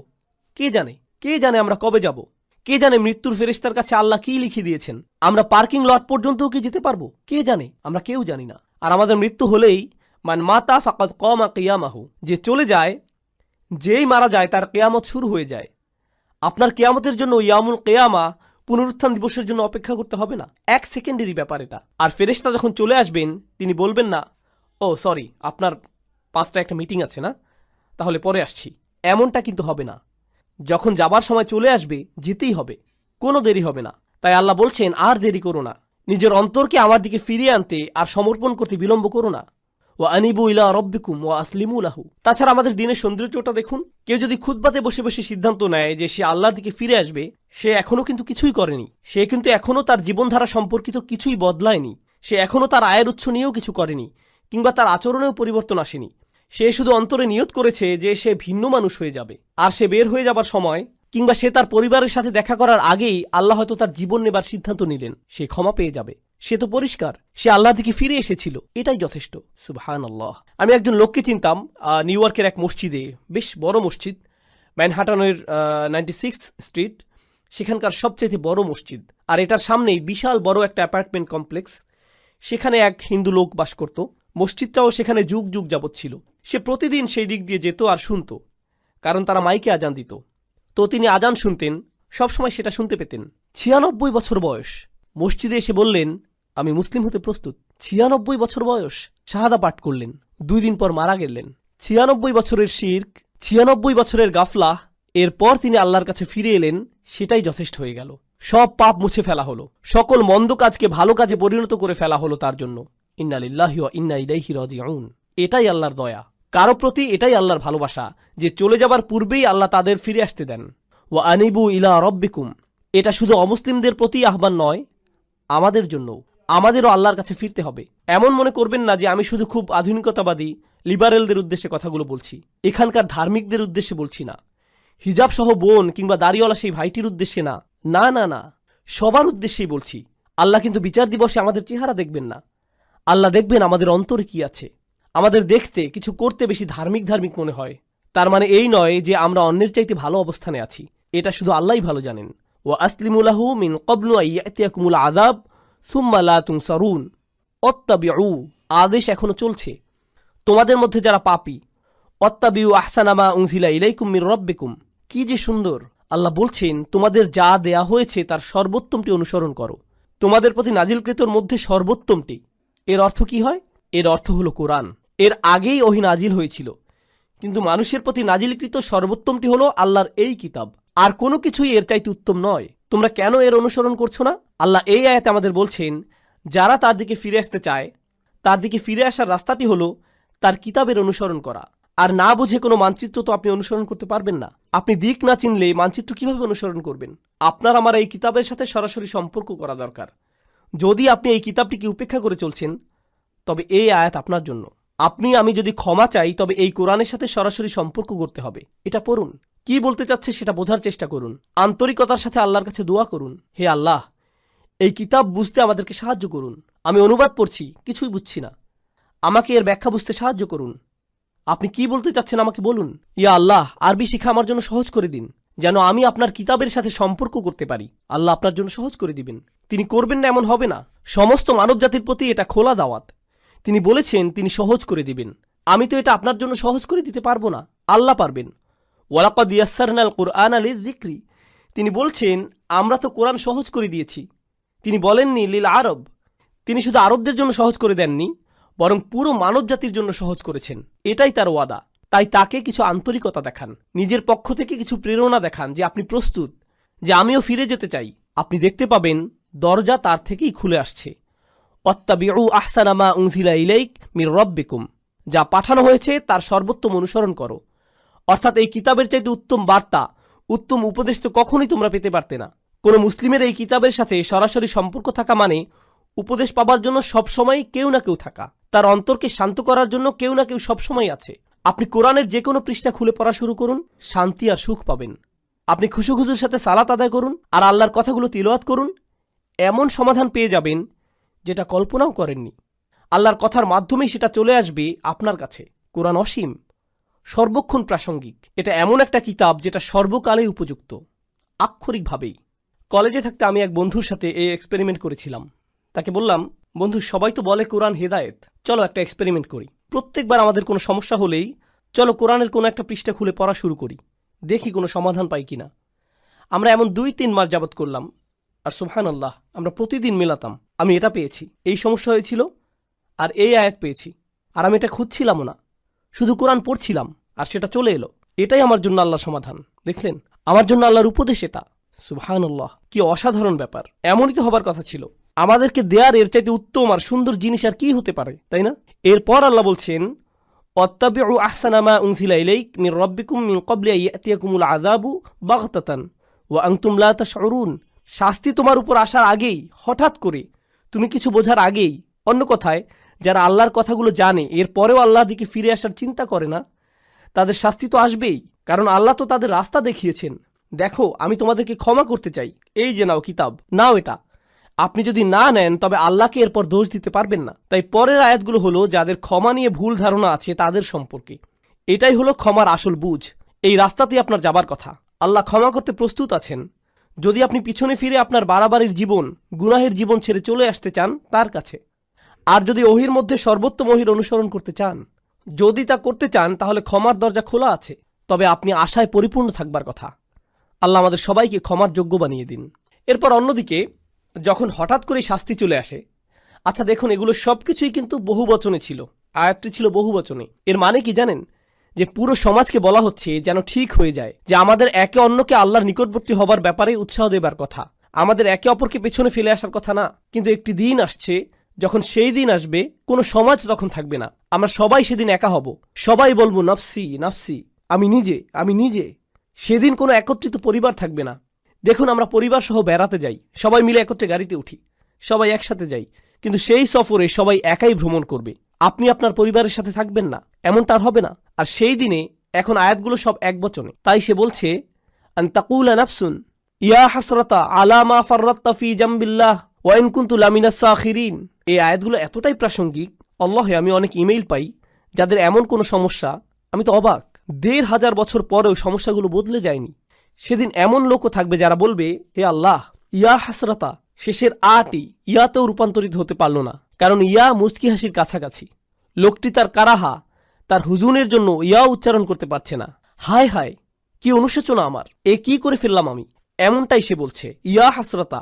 কে জানে, কে জানে আমরা কবে যাব? কে জানে মৃত্যুর ফেরেশতার কাছে আল্লাহ কি লিখে দিয়েছেন? আমরা পার্কিং লট পর্যন্তও কি যেতে পারবো? কে জানে, আমরা কেউ জানি না। আর আমাদের মৃত্যু হলেই মান মাতা ফাকাদ কামা কিয়ামাহু, যে চলে যায়, যেই মারা যায় তার কেয়ামত শুরু হয়ে যায়। আপনার কেয়ামতের জন্য ইয়ামুল কেয়ামা, পুনরুত্থান দিবসের জন্য অপেক্ষা করতে হবে না। 1 সেকেন্ডেরই ব্যাপার এটা। আর ফেরেশতা যখন চলে আসবেন, তিনি বলবেন না, ও সরি, আপনার 5টা একটা মিটিং আছে না, তাহলে পরে আসছি। এমনটা কিন্তু হবে না। যখন যাবার সময় চলে আসবে, যেতেই হবে, কোনো দেরি হবে না। তাই আল্লাহ বলছেন, আর দেরি করো না, নিজের অন্তরকে আমার দিকে ফিরিয়ে আনতে আর সমর্পণ করতে বিলম্ব করো না। ওয়া আনিবু ইলা রব্বিকুম ওয়া আসলিমু লাহু। তাছাড়া আমাদের দিনের সৌন্দর্যটা দেখুন। কেউ যদি খুতবাতে বসে বসে সিদ্ধান্ত নেয় যে সে আল্লাহর দিকে ফিরে আসবে, সে এখনো কিন্তু কিছুই করেনি। সে কিন্তু এখনো তার জীবনধারা সম্পর্কিত কিছুই বদলায়নি। সে এখনো তার আয়ের উৎস নিয়েও কিছু করেনি, কিংবা তার আচরণেও পরিবর্তন আসেনি। সে শুধু অন্তরে নিয়ত করেছে যে সে ভিন্ন মানুষ হয়ে যাবে। আর সে বের হয়ে যাবার সময়, কিংবা সে তার পরিবারের সাথে দেখা করার আগেই আল্লাহ হয়তো তার জীবন নেবার সিদ্ধান্ত নিলেন, সে ক্ষমা পেয়ে যাবে। সে তো পরিষ্কার, সে আল্লাহর দিকে ফিরে এসেছিল, এটাই যথেষ্ট। সুবহানাল্লাহ। আমি একজন লোককে চিনতাম নিউ ইয়র্কের এক মসজিদে, বেশ বড় মসজিদ, ম্যানহাটনের 96 স্ট্রিট, সেখানকার সবচেয়ে বড় মসজিদ। আর এটার সামনেই বিশাল বড় একটা অ্যাপার্টমেন্ট কমপ্লেক্স। সেখানে এক হিন্দু লোক বাস করত। মসজিদটাও সেখানে যুগ যুগ যাবৎ ছিল। সে প্রতিদিন সেই দিক দিয়ে যেত আর শুনত, কারণ তারা মাইকে আজান দিত। তো তিনি আজান শুনতেন, সবসময় সেটা শুনতে পেতেন। 96 বছর বয়স। মসজিদে এসে বললেন, আমি মুসলিম হতে প্রস্তুত। 96 বছর বয়স। শাহাদা পাঠ করলেন। 2 দিন পর মারা গেলেন। 96 বছরের শিরক, 96 বছরের গাফলা। এরপর তিনি আল্লাহর কাছে ফিরে এলেন, সেটাই যথেষ্ট হয়ে গেল। সব পাপ মুছে ফেলা হলো, সকল মন্দ কাজকে ভালো কাজে পরিণত করে ফেলা হলো তার জন্য। ইন্না লিল্লাহি ওয়া ইন্না ইলাইহি রাজিউন। এটাই আল্লাহর দয়া, কারো প্রতি এটাই আল্লাহর ভালোবাসা, যে চলে যাবার পূর্বেই আল্লাহ তাদের ফিরে আসতে দেন। ওয়া আনিবু ইলা রব্বিকুম। এটা শুধু অমুসলিমদের প্রতি আহ্বান নয়, আমাদের জন্য। আমাদেরও আল্লাহর কাছে ফিরতে হবে। এমন মনে করবেন না যে আমি শুধু খুব আধুনিকতাবাদী লিবারেলদের উদ্দেশ্যে কথাগুলো বলছি। এখানকার ধার্মিকদের উদ্দেশ্যে বলছি না, হিজাব সহ বোন কিংবা দাড়িওয়ালা সেই ভাইটির উদ্দেশ্যে না, না না না, সবার উদ্দেশ্যেই বলছি। আল্লাহ কিন্তু বিচার দিবসে আমাদের চেহারা দেখবেন না, আল্লাহ দেখবেন আমাদের অন্তরে কি আছে। আমাদের দেখতে, কিছু করতে বেশি ধার্মিক ধার্মিক মনে হয়, তার মানে এই নয় যে আমরা অন্যের চাইতে ভালো অবস্থানে আছি। এটা শুধু আল্লাহই ভালো জানেন। ওয়া আসলিমু লাহু মিন ক্বাবলু আইয়াতিয়াকুমুল আযাব সুম্মা লা তুনসারুন। অত্তাবিউ, আদেশ এখনো চলছে। তোমাদের মধ্যে যারা পাপী, অত্তাবিউ আহসানা মা উনজিলা ইলাইকুম মির রাব্বিকুম। কি যে সুন্দর! আল্লাহ বলছেন, তোমাদের যা দেয়া হয়েছে তার সর্বোত্তমটি অনুসরণ করো। তোমাদের প্রতি নাজিলকৃতর মধ্যে সর্বোত্তমটি। এর অর্থ কি হয়? এর অর্থ হলো কোরআন। এর আগেই ওহী নাজিল হয়েছিল, কিন্তু মানুষের প্রতি নাজিলকৃত সর্বোত্তমটি হলো আল্লাহর এই কিতাব। আর কোনো কিছুই এর চাইতে উত্তম নয়। তোমরা কেন এর অনুসরণ করছো না? আল্লাহ এই আয়াতে আমাদের বলছেন, যারা তার দিকে ফিরে আসতে চায়, তার দিকে ফিরে আসার রাস্তাটি হলো তার কিতাবের অনুসরণ করা। আর না বুঝে কোনো মানচিত্র তো আপনি অনুসরণ করতে পারবেন না। আপনি দিক না চিনলে মানচিত্র কিভাবে অনুসরণ করবেন? আপনার আমার এই কিতাবের সাথে সরাসরি সম্পর্ক করা দরকার। যদি আপনি এই কিতাবটিকে উপেক্ষা করে চলছেন, তবে এই আয়াত আপনার জন্য। আপনি আমি যদি ক্ষমা চাই, তবে এই কোরআনের সাথে সরাসরি সম্পর্ক করতে হবে। এটা পড়ুন, কি বলতে চাচ্ছে সেটা বোঝার চেষ্টা করুন, আন্তরিকতার সাথে আল্লাহর কাছে দোয়া করুন, হে আল্লাহ, এই কিতাব বুঝতে আমাদেরকে সাহায্য করুন। আমি অনুবাদ পড়ছি, কিছুই বুঝছি না, আমাকে এর ব্যাখ্যা বুঝতে সাহায্য করুন। আপনি কি বলতে চাচ্ছেন আমাকে বলুন। ইয়া আল্লাহ, আরবি শিখা আমার জন্য সহজ করে দিন, যেন আমি আপনার কিতাবের সাথে সম্পর্ক করতে পারি। আল্লাহ আপনার জন্য সহজ করে দিবেন। তিনি করবেন না এমন হবে না। সমস্ত মানব জাতির প্রতি এটা খোলা দাওয়াত। তিনি বলেছেন তিনি সহজ করে দিবেন। আমি তো এটা আপনার জন্য সহজ করে দিতে পারবো না, আল্লাহ পারবেন। ওয়ালাকাদ ইয়াসসারনাল কুরআনা লিযিকরি। তিনি বলছেন আমরা তো কোরআন সহজ করে দিয়েছি। তিনি বলেননি লিল আরব। তিনি শুধু আরবদের জন্য সহজ করে দেননি, বরং পুরো মানব জাতির জন্য সহজ করেছেন। এটাই তার ওয়াদা। তাই তাকে কিছু আন্তরিকতা দেখান, নিজের পক্ষ থেকে কিছু প্রেরণা দেখান যে আপনি প্রস্তুত, যে আমিও ফিরে যেতে চাই। আপনি দেখতে পাবেন দরজা তার থেকেই খুলে আসছে। অত্তাবিউ আহসানা মা উনজিলা ইলাইক মির রাব্বিকুম। যা পাঠানো হয়েছে তার সর্বোত্তম অনুসরণ করো। অর্থাৎ এই কিতাবের চাইতে উত্তম বার্তা, উত্তম উপদেশ তো কখনোই তোমরা পেতে পারতে না। কোনো মুসলিমের এই কিতাবের সাথে সরাসরি সম্পর্ক থাকা মানে উপদেশ পাবার জন্য সবসময় কেউ না কেউ থাকা, তার অন্তরকে শান্ত করার জন্য কেউ না কেউ সবসময় আছে। আপনি কোরআনের যে কোনো পৃষ্ঠা খুলে পড়া শুরু করুন, শান্তি আর সুখ পাবেন। আপনি খুশুখুজুর সাথে সালাত আদায় করুন আর আল্লাহর কথাগুলো তিলাওয়াত করুন, এমন সমাধান পেয়ে যাবেন যেটা কল্পনাও করেননি। আল্লাহর কথার মাধ্যমেই সেটা চলে আসবে আপনার কাছে। কোরআন অসীম, সর্বক্ষণ প্রাসঙ্গিক। এটা এমন একটা কিতাব যেটা সর্বকালেই উপযুক্ত, আক্ষরিকভাবেই। কলেজে থাকতে আমি এক বন্ধুর সাথে এই এক্সপেরিমেন্ট করেছিলাম। তাকে বললাম, বন্ধু, সবাই তো বলে কোরআন হেদায়েত, চলো একটা এক্সপেরিমেন্ট করি। প্রত্যেকবার আমাদের কোনো সমস্যা হলেই চলো কোরআনের কোনো একটা পৃষ্ঠা খুলে পড়া শুরু করি, দেখি কোনো সমাধান পাই কিনা। আমরা এমন 2-3 মাস যাবৎ করলাম, আর সুবহানাল্লাহ আমরা প্রতিদিন মেলাতাম। আমি এটা পেয়েছি, এই সমস্যা হয়েছিল, আর এই আয়াত পেয়েছি, আর আমি এটা খুঁজছিলামও না, শুধু কোরআন পড়ছিলাম আর সেটা চলে এলো। এটাই আমার জন্য আল্লাহর সমাধান। দেখলেন, আমার জন্য আল্লাহর উপদেশ এটা। সুবহানাল্লাহ, কি অসাধারণ ব্যাপার। এমনই তো হবার কথা ছিল। আমাদেরকে দেয়ার এর চাইতে উত্তম আর সুন্দর জিনিস আর কি হতে পারে, তাই না? এরপর আল্লাহ বলছেন, ওয়াত্তাবিউ আহসানা মা উনজিলা ইলাইক মির রাব্বিকুম মিন ক্বাবলি আন ইয়াতিয়াকুমুল আযাবু বাগতাতান ওয়া আনতুম লা তাশউরুন। শাস্তি তোমার উপর আসার আগেই, হঠাৎ করে, তুমি কিছু বোঝার আগেই। অন্য কথায়, যারা আল্লাহর কথাগুলো জানে এরপরেও আল্লাহর দিকে ফিরে আসার চিন্তা করে না, তাদের শাস্তি তো আসবেই, কারণ আল্লাহ তো তাদের রাস্তা দেখিয়েছেন। দেখো, আমি তোমাদেরকে ক্ষমা করতে চাই, এই যে নাও কিতাব, নাও এটা। আপনি যদি না নেন তবে আল্লাহকে এরপর দোষ দিতে পারবেন না। তাই পরের আয়াতগুলো হলো যাদের ক্ষমা নিয়ে ভুল ধারণা আছে তাদের সম্পর্কে। এটাই হলো ক্ষমার আসল বুঝ। এই রাস্তাতেই আপনার যাবার কথা। আল্লাহ ক্ষমা করতে প্রস্তুত আছেন, যদি আপনি পিছনে ফিরে আপনার বাড়াবাড়ির জীবন, গুনাহের জীবন ছেড়ে চলে আসতে চান তার কাছে। আর যদি ওহির মধ্যে সর্বোত্তম ওহির অনুসরণ করতে চান, যদি তা করতে চান, তাহলে ক্ষমার দরজা খোলা আছে। তবে আপনি আশায় পরিপূর্ণ থাকবার কথা। আল্লাহ আমাদের সবাইকে ক্ষমার যোগ্য বানিয়ে দিন। এরপর অন্যদিকে যখন হঠাৎ করে শাস্তি চলে আসে, আচ্ছা দেখুন, এগুলো সবকিছুই কিন্তু বহুবচনে ছিল। আয়াতটি ছিল বহুবচনে। এর মানে কি জানেন? যে পুরো সমাজকে বলা হচ্ছে যেন ঠিক হয়ে যায় যে আমাদের একে অন্যকে আল্লাহর নিকটবর্তী হবার ব্যাপারে উৎসাহ দেবার কথা, আমাদের একে অপরকে পেছনে ফেলে আসার কথা না। কিন্তু একটি দিন আসছে, যখন সেই দিন আসবে, কোনো সমাজ তখন থাকবে না। আমরা সবাই সেদিন একা হব। সবাই বলবো নাফসি নাফসি, আমি নিজে, আমি নিজে। সেদিন কোনো একত্রিত পরিবার থাকবে না। দেখুন, আমরা পরিবার সহ বেড়াতে যাই, সবাই মিলে একত্রে গাড়িতে উঠি, সবাই একসাথে যাই, কিন্তু সেই সফরে সবাই একাই ভ্রমণ করবে। আপনি আপনার পরিবারের সাথে থাকবেন না, এমনটা আর হবে না। আর সেই দিনে, এখন আয়াতগুলো সব এক বচনে, তাই সে বলছে, আন তাকুলা নাফসুন ইয়া হাসরাতা আলা মা ফাররাততা ফি জামবিল্লাহ ওয়া ইন কুনতু লামিনাস সাখিরিন। এই আয়াতগুলো এতটাই প্রাসঙ্গিক, আল্লাহে আমি অনেক ইমেইল পাই যাদের এমন কোনো সমস্যা, আমি তো অবাক। ১,৫০০ বছর পরেও সমস্যাগুলো বদলে যায়নি। সেদিন এমন লোকও থাকবে যারা বলবে, হে আল্লাহ, ইয়া হাসরাতা, শেষের আটি ইয়াতেও রূপান্তরিত হতে পারল না, কারণ ইয়া মুচকি হাসির কাছাকাছি। লোকটি তার কারাহা, তার হুজুনের জন্য ইয়া উচ্চারণ করতে পারছে না। হায় হায়, কি অনুশোচনা আমার, এ কি করে ফেললাম আমি। এমনটাই সে বলছে, ইয়া হাসরাতা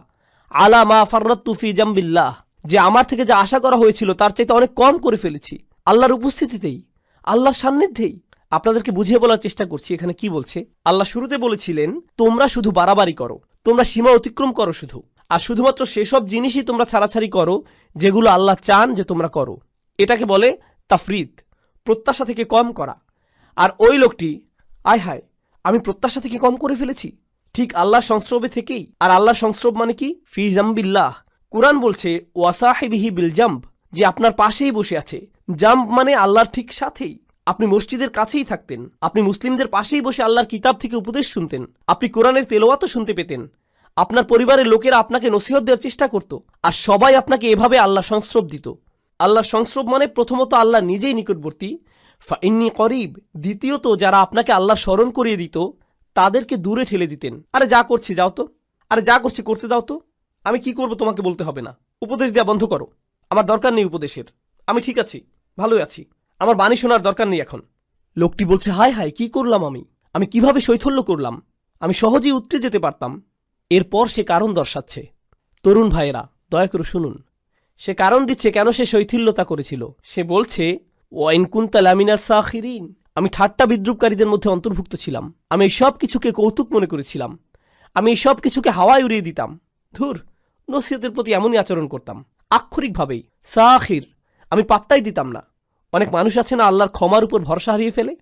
আলা মা ফাররাততু ফি জামবিল্লাহ, যে আমার থেকে যা আশা করা হয়েছিল তার চাইতে অনেক কম করে ফেলেছি আল্লাহর উপস্থিতিতেই, আল্লাহর সান্নিধ্যেই। আপনাদেরকে বুঝিয়ে বলার চেষ্টা করছি এখানে কি বলছে। আল্লাহ শুরুতে বলেছিলেন, তোমরা শুধু বাড়াবাড়ি করো, তোমরা সীমা অতিক্রম করো শুধু, আর শুধুমাত্র সেসব জিনিসই তোমরা ছাড়াছাড়ি করো যেগুলো আল্লাহ চান যে তোমরা করো। এটাকে বলে তাফরিদ, প্রত্যাশা থেকে কম করা। আর ওই লোকটি, আয় হায়, আমি প্রত্যাশা থেকে কম করে ফেলেছি, ঠিক আল্লাহর সংস্রবে থেকেই। আর আল্লাহর সংস্রব মানে কি? ফি জামবিল্লাহ। কুরআন বলছে ওয়াসাহিবিহি বিল জাম্ব, যে আপনার পাশেই বসে আছে। জাম্ব মানে আল্লাহর ঠিক সাথেই। আপনি মসজিদের কাছেই থাকতেন, আপনি মুসলিমদের পাশেই বসে আল্লাহর কিতাব থেকে উপদেশ শুনতেন, আপনি কোরআনের তেলাওয়াতও শুনতে পেতেন, আপনার পরিবারের লোকেরা আপনাকে নসিহত দেওয়ার চেষ্টা করত, আর সবাই আপনাকে এভাবে আল্লাহর সংস্রব দিত। আল্লাহর সংস্রব মানে প্রথমত আল্লাহ নিজেই নিকটবর্তী, ফাইন্নী করিব। দ্বিতীয়ত যারা আপনাকে আল্লাহ স্মরণ করিয়ে দিত তাদেরকে দূরে ঠেলে দিতেন। আরে যা করছি যাও তো, আরে যা করছি করতে দাও তো, আমি কি করব তোমাকে বলতে হবে না, উপদেশ দেওয়া বন্ধ করো, আমার দরকার নেই উপদেশের, আমি ঠিক আছি, ভালোই আছি, আমার বাণী শোনার দরকার নেই এখন। লোকটি বলছে, হায় হায়, কি করলাম আমি কিভাবে শৈথল্য করলাম, আমি সহজেই উতরে যেতে পারতাম। এরপর সে কারণ দর্শাচ্ছে। তরুণ ভাইয়েরা, দয়া করে শুনুন, সে কারণ দিচ্ছে কেন সে শৈথিল্যতা করেছিল। সে বলছে, ওয়াইন কুনতা লামিনাস সাখিরিন, আমি ঠাট্টা বিদ্রুপকারীদের মধ্যে অন্তর্ভুক্ত ছিলাম, আমি এই সব কিছুকে কৌতুক মনে করেছিলাম, আমি এই সব কিছুকে হাওয়ায় উড়িয়ে দিতাম। ধুর, নসিহতের প্রতি এমনই আচরণ করতাম, আক্ষরিকভাবেই সাখির, আমি পাত্তাই দিতাম না। অনেক মানুষ আছে না আল্লাহর ক্ষমার উপর ভরসা হারিয়ে ফেলে।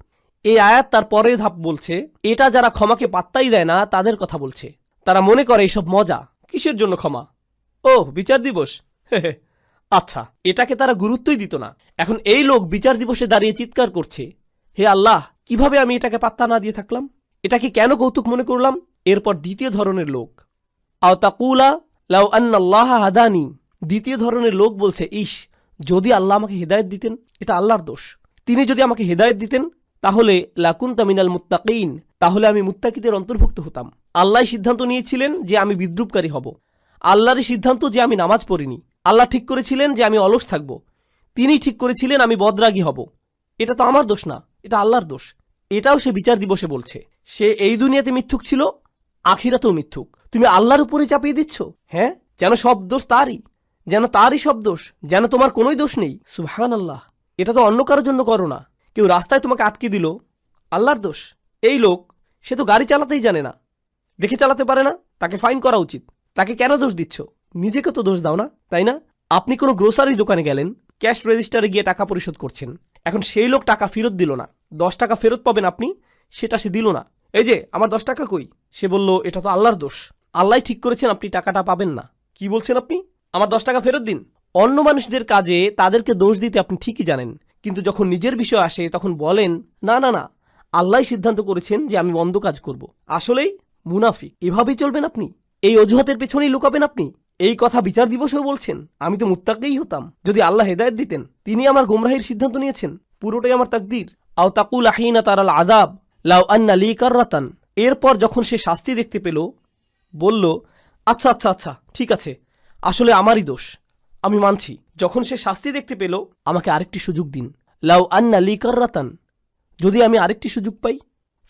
এই আয়াত তার পরের ধাপ বলছে, এটা যারা ক্ষমাকে পাত্তাই দেয় না তাদের কথা বলছে। তারা মনে করে এসব মজা, কিসের জন্য ক্ষমা, ও বিচার দিবস, আচ্ছা, এটাকে তারা গুরুত্বই দিত না। এখন এই লোক বিচার দিবসে দাঁড়িয়ে চিৎকার করছে, হে আল্লাহ, কিভাবে আমি এটাকে পাত্তা না দিয়ে থাকলাম, এটাকে কেন কৌতুক মনে করলাম। এরপর দ্বিতীয় ধরনের লোক, আও তাকুলা লাউ আন্নাল্লাহ হাদানি, দ্বিতীয় ধরনের লোক বলছে, ইস, যদি আল্লাহ আমাকে হেদায়েত দিতেন, এটা আল্লাহর দোষ, তিনি যদি আমাকে হেদায়েত দিতেন তাহলে লাকুনতা মিনাল মুত্তাকিন, তাহলে আমি মুত্তাকিদের অন্তর্ভুক্ত হতাম। আল্লাহ সিদ্ধান্ত নিয়েছিলেন যে আমি বিদ্রুপকারী হব, আল্লাহরই সিদ্ধান্ত যে আমি নামাজ পড়িনি, আল্লাহ ঠিক করেছিলেন যে আমি অলস থাকব, তিনি ঠিক করেছিলেন আমি বদরাগী হব, এটা তো আমার দোষ না, এটা আল্লাহর দোষ। এটাও সে বিচার দিবসে বলছে। সে এই দুনিয়াতে মিথ্যুক ছিল, আখিরাতেও মিথ্যুক। তুমি আল্লাহর উপরে চাপিয়ে দিচ্ছ, হ্যাঁ, যেন সব দোষ তারই, যেন তারই সব দোষ, যেন তোমার কোনোই দোষ নেই। সুবহানাল্লাহ, এটা তো অন্য কারোর জন্য করো না। কেউ রাস্তায় তোমাকে আটকে দিল, আল্লাহর দোষ। এই লোক, সে তো গাড়ি চালাতেই জানে না, দেখে চালাতে পারে না, তাকে ফাইন করা উচিত। তাকে কেন দোষ দিচ্ছ? নিজেকে তো দোষ দাও না, তাই না? আপনি কোনো গ্রোসারি দোকানে গেলেন, ক্যাশ রেজিস্টারে গিয়ে টাকা পরিশোধ করছেন। এখন সেই লোক টাকা ফেরত দিল না, 10 টাকা ফেরত পাবেন আপনি, সেটা সে দিল না। এই যে আমার 10 টাকা কই? সে বলল এটা তো আল্লাহর দোষ, আল্লাহ ঠিক করেছেন আপনি টাকাটা পাবেন না। কি বলছেন আপনি? আমার 10 টাকা ফেরত দিন। অন্য মানুষদের কাজে তাদেরকে দোষ দিতে আপনি ঠিকই জানেন, কিন্তু যখন নিজের বিষয় আসে তখন বলেন না না না, আল্লাহ সিদ্ধান্ত করেছেন যে আমি বন্ধ কাজ করব। আসলেই মুনাফিক। এভাবেই চলবেন আপনি? এই অজুহাতের পেছনেই লুকাবেন আপনি? এই কথা বিচার দিবসেও বলছেন আমি তো মুত্তাকিই হতাম যদি আল্লাহ হেদায়েত দিতেন। তিনি আমার গোমরাহির সিদ্ধান্ত নিয়েছেন, পুরোটাই আমার তাকদীর। আও তাকুল আহিনা তারাল আযাব লাউ আন্না লি কাররাতান। এরপর যখন সে শাস্তি দেখতে পেল, বলল আচ্ছা আচ্ছা আচ্ছা ঠিক আছে, আসলে আমারই দোষ, আমি মানছি। যখন সে শাস্তি দেখতে পেল, আমাকে আরেকটি সুযোগ দিন। লাউ আন্না লি কাররাতান, যদি আমি আরেকটি সুযোগ পাই,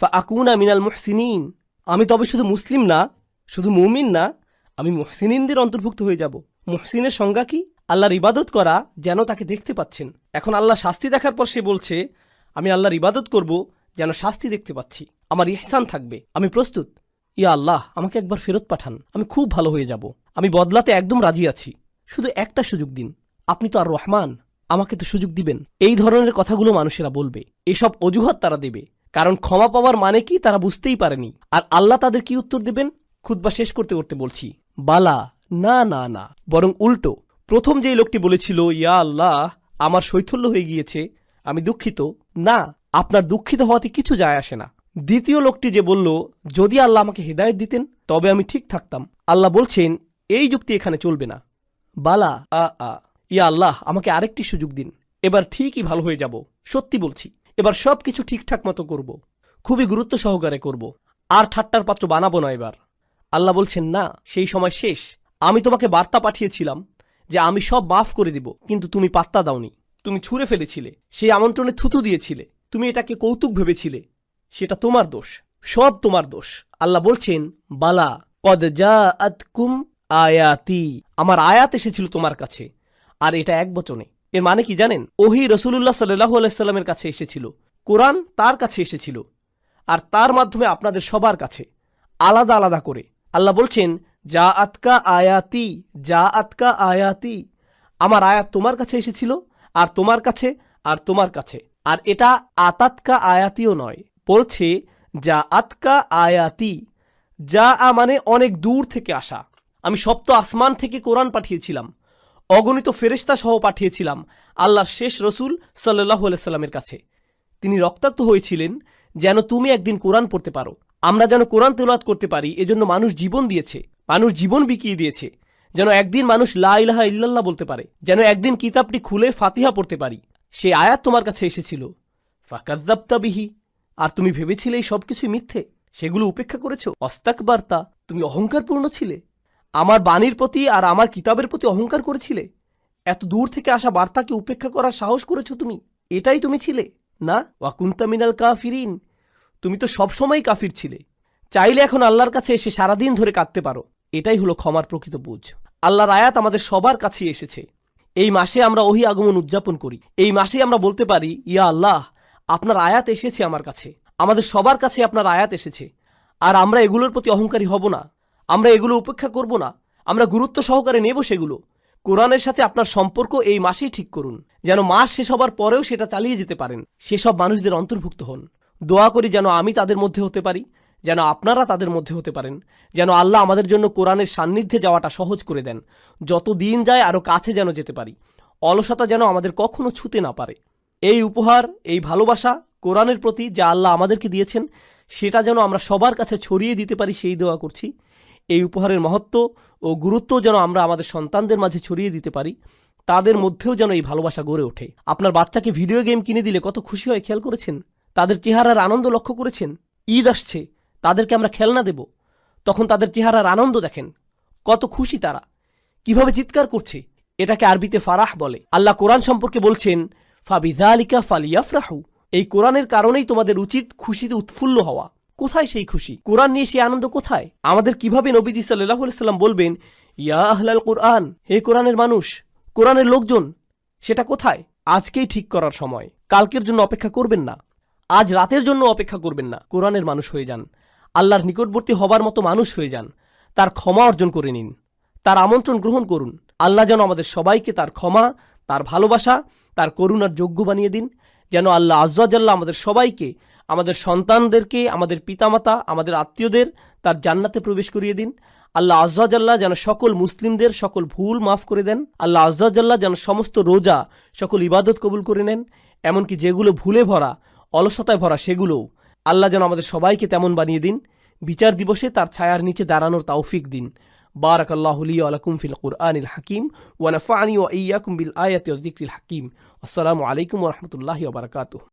ফা আকুনা মিনাল মুহসিনিন, আমি তবে শুধু মুসলিম না, শুধু মুমিন না, আমি মুহসিনিনদের অন্তর্ভুক্ত হয়ে যাব। মুহসিনের সংজ্ঞা কি? আল্লাহর ইবাদত করা যেন তাকে দেখতে পাচ্ছেন। এখন আল্লাহ শাস্তি দেখার পর সে বলছে আমি আল্লাহর ইবাদত করব যেন শাস্তি দেখতে পাচ্ছি, আমার ইহসান থাকবে, আমি প্রস্তুত। ইয়া আল্লাহ, আমাকে একবার ফেরত পাঠান, আমি খুব ভালো হয়ে যাব, আমি বদলাতে একদম রাজি আছি, শুধু একটা সুযোগ দিন, আপনি তো আর রহমান, আমাকে তো সুযোগ দিবেন। এই ধরনের কথাগুলো মানুষেরা বলবে, এসব অজুহাত তারা দেবে, কারণ ক্ষমা পাওয়ার মানে কি তারা বুঝতেই পারেনি। আর আল্লাহ তাদের কি উত্তর দেবেন? খুতবা শেষ করতে করতে বলছি, বালা, না না না, বরং উল্টো। প্রথম যেই লোকটি বলেছিল ইয়া আল্লাহ আমার শৈথল্য হয়ে গিয়েছে, আমি দুঃখিত, না, আপনার দুঃখিত হওয়াতে কিছু যায় আসে না। দ্বিতীয় লোকটি যে বলল যদি আল্লাহ আমাকে হিদায়াত দিতেন তবে আমি ঠিক থাকতাম, আল্লাহ বলছেন এই যুক্তি এখানে চলবে না। বালা, ইয়া আল্লাহ আমাকে আরেকটি সুযোগ দিন, এবার ঠিকই ভালো হয়ে যাব, সত্যি বলছি, এবার সব কিছু ঠিকঠাক মতো করব, খুবই গুরুত্ব সহকারে করব, আর ঠাট্টার পাত্র বানাবো না এবার। আল্লাহ বলছেন না, সেই সময় শেষ। আমি তোমাকে বার্তা পাঠিয়েছিলাম যে আমি সব মাফ করে দিব, কিন্তু তুমি পাত্তা দাওনি, তুমি ছুঁড়ে ফেলেছিলে, সেই আমন্ত্রণে থুথু দিয়েছিলে, তুমি এটাকে কৌতুক ভেবেছিলে, সেটা তোমার দোষ, সব তোমার দোষ। আল্লাহ বলছেন বালা কদ জাআতকুম আয়াতি, আমার আয়াত এসেছিল তোমার কাছে, আর এটা এক বচনে। এর মানে কি জানেন? ওহী রাসূলুল্লাহ সাল্লাল্লাহু আলাইহি সাল্লামের কাছে এসেছিল, কোরআন তার কাছে এসেছিল, আর তার মাধ্যমে আপনাদের সবার কাছে আলাদা আলাদা করে। আল্লাহ বলছেন যা আতকা আয়াতি, যা আতকা আয়াতি, আমার আয়াত তোমার কাছে এসেছিল, আর তোমার কাছে, আর তোমার কাছে। আর এটা আতাতকা আয়াতিও নয়, বলছে যা আতকা আয়াতি। যা মানে অনেক দূর থেকে আসা। আমি সপ্ত আসমান থেকে কোরআন পাঠিয়েছিলাম, অগণিত ফেরেশতা সহ পাঠিয়েছিলাম আল্লাহর শেষ রসুল সাল্লাল্লাহু আলাইহি সাল্লামের কাছে। তিনি রক্তাক্ত হয়েছিলেন যেন তুমি একদিন কোরআন পড়তে পারো, আমরা যেন কোরআন তেলাওয়াত করতে পারি। এজন্য মানুষ জীবন দিয়েছে, মানুষ জীবন বিকিয়ে দিয়েছে, যেন একদিন মানুষ লা ইলাহা ইল্লাল্লাহ বলতে পারে, যেন একদিন কিতাবটি খুলে ফাতিহা পড়তে পারি। সে আয়াত তোমার কাছে এসেছিল, ফাকাযযাবতা বিহি, আর তুমি ভেবেছিলে এই সবকিছুই মিথ্যে, সেগুলো উপেক্ষা করেছো। অস্তাকবারতা, তুমি অহংকারপূর্ণ ছিলে, আমার বাণীর প্রতি আর আমার কিতাবের প্রতি অহংকার করেছিলে। এত দূর থেকে আসা বার্তাকে উপেক্ষা করার সাহস করেছো তুমি, এটাই তুমি ছিলে না? ওয়াকুনতা মিনাল কাফিরিন, তুমি তো সবসময় কাফির ছিলে। চাইলে এখন আল্লাহর কাছে এসে সারাদিন ধরে কাঁদতে পারো। এটাই হলো ক্ষমার প্রকৃত বুঝ। আল্লাহর আয়াত আমাদের সবার কাছেই এসেছে। এই মাসে আমরা ওহী আগমন উদযাপন করি, এই মাসে আমরা বলতে পারি ইয়া আল্লাহ আপনার আয়াত এসেছে আমার কাছে, আমাদের সবার কাছে আপনার আয়াত এসেছে। আর আমরা এগুলোর প্রতি অহংকারী হব না, আমরা এগুলো উপেক্ষা করব না, আমরা গুরুত্ব সহকারে নেব সেগুলো। কোরআনের সাথে আপনার সম্পর্ক এই মাসেই ঠিক করুন, যেন মাস শেষ হবার পরেও সেটা চালিয়ে যেতে পারেন, সেসব মানুষদের অন্তর্ভুক্ত হন। দোয়া করি যেন আমি তাদের মধ্যে হতে পারি, যেন আপনারা তাদের মধ্যে হতে পারেন, যেন আল্লাহ আমাদের জন্য কোরআনের সান্নিধ্যে যাওয়াটা সহজ করে দেন। যত দিন যায় আরও কাছে যেন যেতে পারি, অলসতা যেন আমাদের কখনো ছুতে না পারে। এই উপহার, এই ভালোবাসা কোরআনের প্রতি যা আল্লাহ আমাদেরকে দিয়েছেন, সেটা যেন আমরা সবার কাছে ছড়িয়ে দিতে পারি, সেই দোয়া করছি। এই উপহারের মহত্ব ও গুরুত্ব যেন আমরা আমাদের সন্তানদের মাঝে ছড়িয়ে দিতে পারি, তাদের মধ্যেও যেন এই ভালোবাসা গড়ে ওঠে। আপনার বাচ্চাকে ভিডিও গেম কিনে দিলে কত খুশি হয় খেয়াল করেছেন? তাদের চেহারার আনন্দ লক্ষ্য করেছেন? ঈদ আসছে, তাদেরকে আমরা খেলনা দেব, তখন তাদের চেহারার আনন্দ দেখেন, কত খুশি তারা, কিভাবে চিৎকার করছে। এটাকে আরবিতে ফারাহ বলে। আল্লাহ কোরআন সম্পর্কে বলছেন ফাবিযালিকা ফালিয়াফরাহু, এই কোরআনের কারণেই তোমাদের উচিত খুশিতে উৎফুল্ল হওয়া। কোথায় সেই খুশি? কোরআন নিয়ে সেই আনন্দ কোথায়? আমাদের কিভাবে নবীজি সাল্লাল্লাহু আলাইহি সাল্লাম বলবেন, ইয়া আহলাল কোরআন, হে কোরআনের মানুষ, কোরআনের লোকজন, সেটা কোথায়? আজকেই ঠিক করার সময়। কালকের জন্য অপেক্ষা করবেন না, আজ রাতের জন্য অপেক্ষা করবেন না। কোরআনের মানুষ হয়ে যান, আল্লাহর নিকটবর্তী হবার মতো মানুষ হয়ে যান, তার ক্ষমা অর্জন করে নিন, তার আমন্ত্রণ গ্রহণ করুন। আল্লাহ যেন আমাদের সবাইকে তার ক্ষমা, তার ভালোবাসা, তার করুণার যোগ্য বানিয়ে দিন। যেন আল্লাহ আয্যা ওয়া জাল্লা আমাদের সবাইকে, আমাদের সন্তানদেরকে, আমাদের পিতামাতা, আমাদের আত্মীয়দের তার জান্নাতে প্রবেশ করিয়ে দিন। আল্লাহ আয্যা ওয়া জাল্লা যেন সকল মুসলিমদের সকল ভুল মাফ করে দেন। আল্লাহ আয্যা ওয়া জাল্লা যেন সমস্ত রোজা, সকল ইবাদত কবুল করে নেন, এমনকি যেগুলো ভুলে ভরা, অলসতায় ভরা সেগুলোও। আল্লাহ যেন আমাদের সবাইকে তেমন বানিয়ে দিন। বিচার দিবসে তার ছায়ার নিচে দাঁড়ানোর তৌফিক দিন। বারাকাল্লাহু লি ওয়া লাকুম ফিল কুরআনিল হাকিম ওয়া নাফা'নি ওয়া ইয়্যাকুম বিল আয়াতি ওয়াজ যিকরিল হাকিম। আসসালামু আলাইকুম ওয়া রাহমাতুল্লাহি ওয়া বারাকাতুহু।